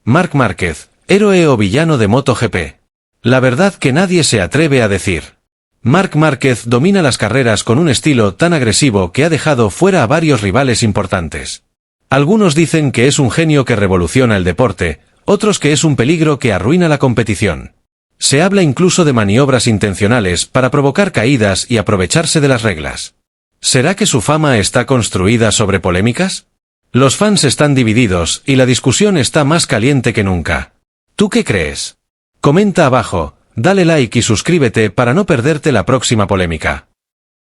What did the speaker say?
Marc Márquez, héroe o villano de MotoGP. La verdad que nadie se atreve a decir. Marc Márquez domina las carreras con un estilo tan agresivo que ha dejado fuera a varios rivales importantes. Algunos dicen que es un genio que revoluciona el deporte, otros que es un peligro que arruina la competición. Se habla incluso de maniobras intencionales para provocar caídas y aprovecharse de las reglas. ¿Será que su fama está construida sobre polémicas? Los fans están divididos y la discusión está más caliente que nunca. ¿Tú qué crees? Comenta abajo, dale like y suscríbete para no perderte la próxima polémica.